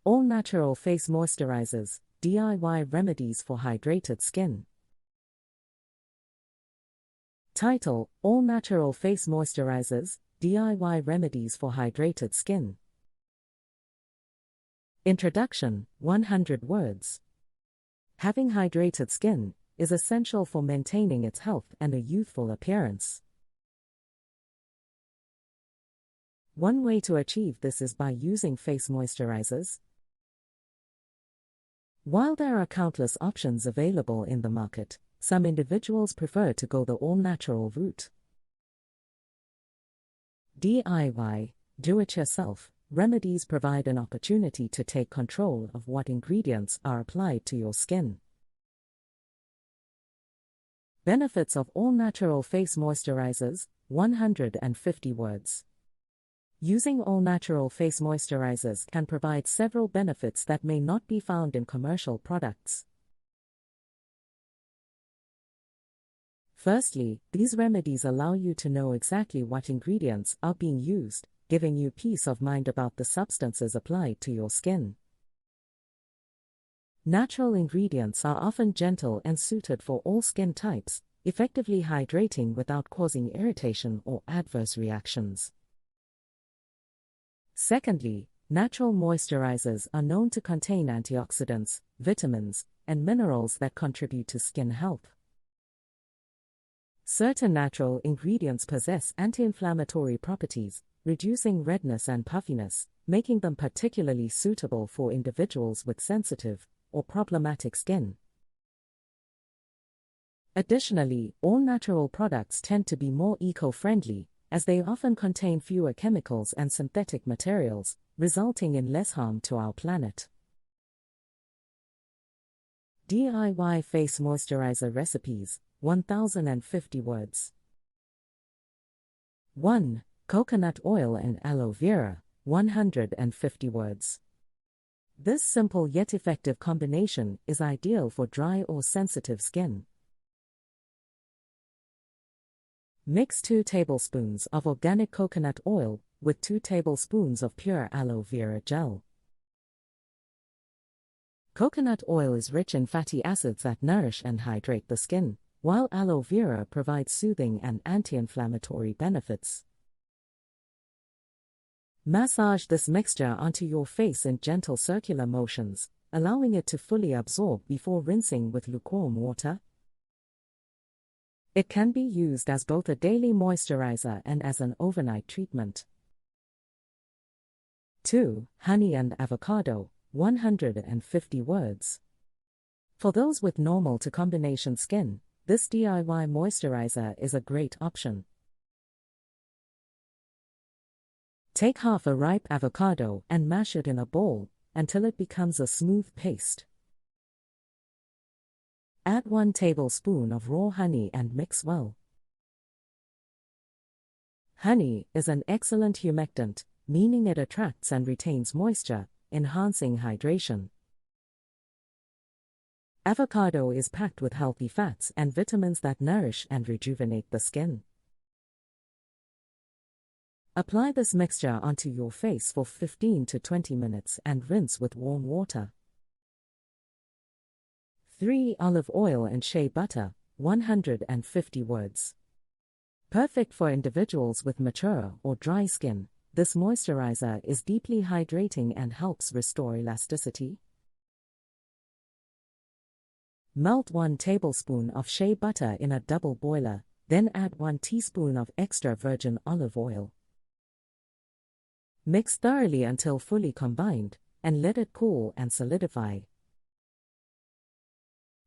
All Natural Face Moisturizers, DIY Remedies for Hydrated Skin. Title: All Natural Face Moisturizers, DIY Remedies for Hydrated Skin. Introduction: 100 words. Having hydrated skin is essential for maintaining its health and a youthful appearance. One way to achieve this is by using face moisturizers. While there are countless options available in the market, some individuals prefer to go the all-natural route. DIY, do-it-yourself, remedies provide an opportunity to take control of what ingredients are applied to your skin. Benefits of all-natural face moisturizers, 150 words. Using all-natural face moisturizers can provide several benefits that may not be found in commercial products. Firstly, these remedies allow you to know exactly what ingredients are being used, giving you peace of mind about the substances applied to your skin. Natural ingredients are often gentle and suited for all skin types, effectively hydrating without causing irritation or adverse reactions. Secondly, natural moisturizers are known to contain antioxidants, vitamins, and minerals that contribute to skin health. Certain natural ingredients possess anti-inflammatory properties, reducing redness and puffiness, making them particularly suitable for individuals with sensitive or problematic skin. Additionally, all-natural products tend to be more eco-friendly, as they often contain fewer chemicals and synthetic materials, resulting in less harm to our planet. DIY Face Moisturizer Recipes, 1050 words. 1. Coconut oil and aloe vera, 150 words. This simple yet effective combination is ideal for dry or sensitive skin. Mix 2 tablespoons of organic coconut oil with 2 tablespoons of pure aloe vera gel. Coconut oil is rich in fatty acids that nourish and hydrate the skin, while aloe vera provides soothing and anti-inflammatory benefits. Massage this mixture onto your face in gentle circular motions, allowing it to fully absorb before rinsing with lukewarm water. It can be used as both a daily moisturizer and as an overnight treatment. 2. Honey and avocado, 150 words. For those with normal to combination skin, this DIY moisturizer is a great option. Take half a ripe avocado and mash it in a bowl until it becomes a smooth paste. Add 1 tablespoon of raw honey and mix well. Honey is an excellent humectant, meaning it attracts and retains moisture, enhancing hydration. Avocado is packed with healthy fats and vitamins that nourish and rejuvenate the skin. Apply this mixture onto your face for 15 to 20 minutes and rinse with warm water. 3. Olive oil and shea butter, 150 words. Perfect for individuals with mature or dry skin, this moisturizer is deeply hydrating and helps restore elasticity. Melt 1 tablespoon of shea butter in a double boiler, then add 1 teaspoon of extra virgin olive oil. Mix thoroughly until fully combined, and let it cool and solidify.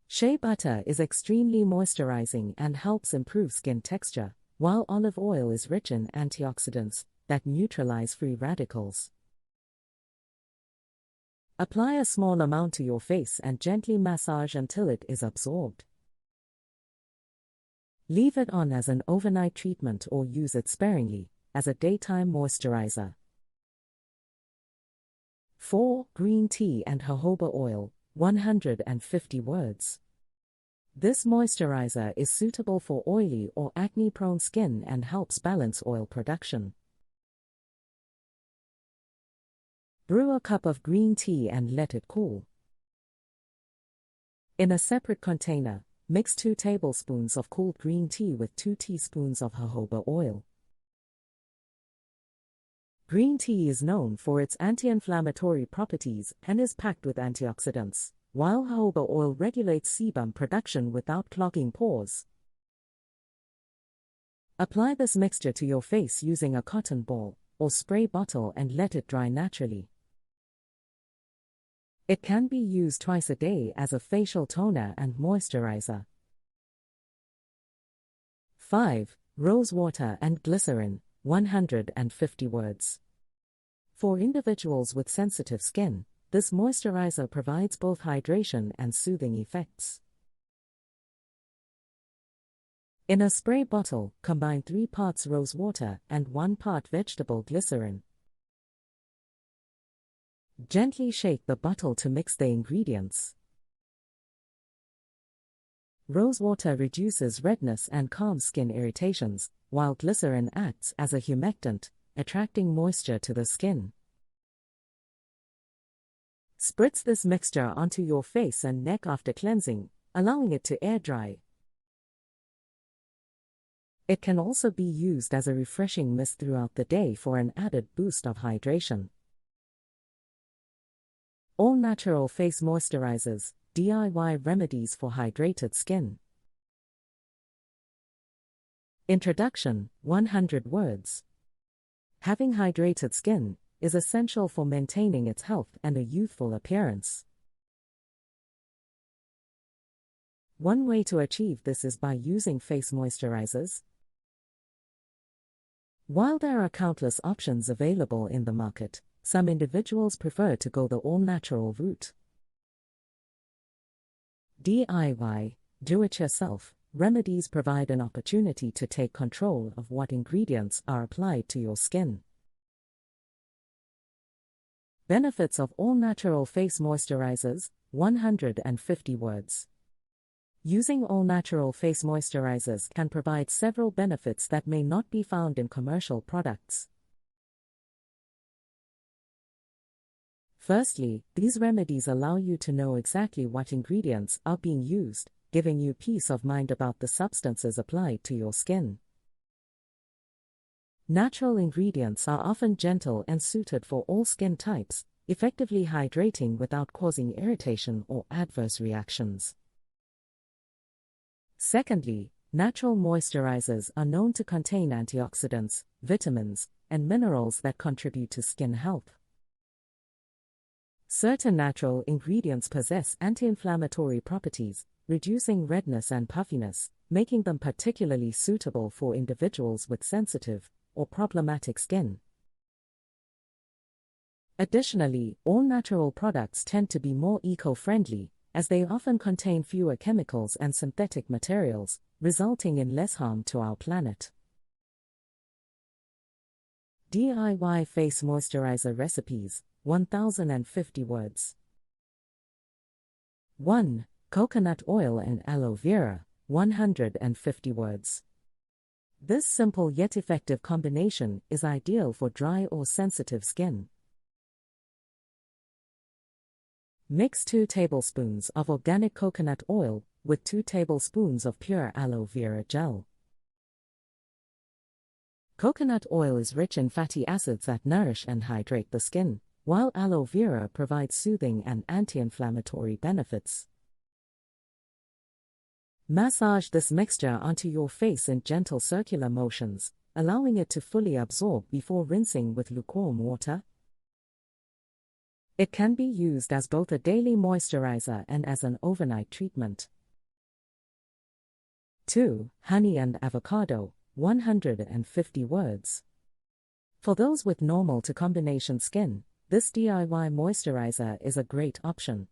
Shea butter is extremely moisturizing and helps improve skin texture, while olive oil is rich in antioxidants that neutralize free radicals. Apply a small amount to your face and gently massage until it is absorbed. Leave it on as an overnight treatment or use it sparingly, as a daytime moisturizer. 4. Green tea and jojoba oil, 150 words. This moisturizer is suitable for oily or acne-prone skin and helps balance oil production. Brew a cup of green tea and let it cool. In a separate container, mix 2 tablespoons of cooled green tea with 2 teaspoons of jojoba oil. Green tea is known for its anti-inflammatory properties and is packed with antioxidants, while jojoba oil regulates sebum production without clogging pores. Apply this mixture to your face using a cotton ball or spray bottle and let it dry naturally. It can be used twice a day as a facial toner and moisturizer. 5. Rose water and glycerin, 150 words. For individuals with sensitive skin, this moisturizer provides both hydration and soothing effects. In a spray bottle, combine 3 parts rose water and 1 part vegetable glycerin. Gently shake the bottle to mix the ingredients. Rose water reduces redness and calms skin irritations, while glycerin acts as a humectant, attracting moisture to the skin. Spritz this mixture onto your face and neck after cleansing, allowing it to air dry. It can also be used as a refreshing mist throughout the day for an added boost of hydration. All Natural Face Moisturizers, DIY remedies for hydrated skin. Introduction, 100 words. Having hydrated skin is essential for maintaining its health and a youthful appearance. One way to achieve this is by using face moisturizers. While there are countless options available in the market, some individuals prefer to go the all-natural route. DIY, do-it-yourself, remedies provide an opportunity to take control of what ingredients are applied to your skin. Benefits of all-natural face moisturizers, 150 words. Using all-natural face moisturizers can provide several benefits that may not be found in commercial products. Firstly, these remedies allow you to know exactly what ingredients are being used, giving you peace of mind about the substances applied to your skin. Natural ingredients are often gentle and suited for all skin types, effectively hydrating without causing irritation or adverse reactions. Secondly, natural moisturizers are known to contain antioxidants, vitamins, and minerals that contribute to skin health. Certain natural ingredients possess anti-inflammatory properties, reducing redness and puffiness, making them particularly suitable for individuals with sensitive or problematic skin. Additionally, all-natural products tend to be more eco-friendly, as they often contain fewer chemicals and synthetic materials, resulting in less harm to our planet. DIY face moisturizer recipes, 1050 words. 1. Coconut oil and aloe vera, 150 words. This simple yet effective combination is ideal for dry or sensitive skin. Mix 2 tablespoons of organic coconut oil with 2 tablespoons of pure aloe vera gel. Coconut oil is rich in fatty acids that nourish and hydrate the skin, while aloe vera provides soothing and anti-inflammatory benefits. Massage this mixture onto your face in gentle circular motions, allowing it to fully absorb before rinsing with lukewarm water. It can be used as both a daily moisturizer and as an overnight treatment. 2. Honey and avocado, 150 words. For those with normal to combination skin, this DIY moisturizer is a great option.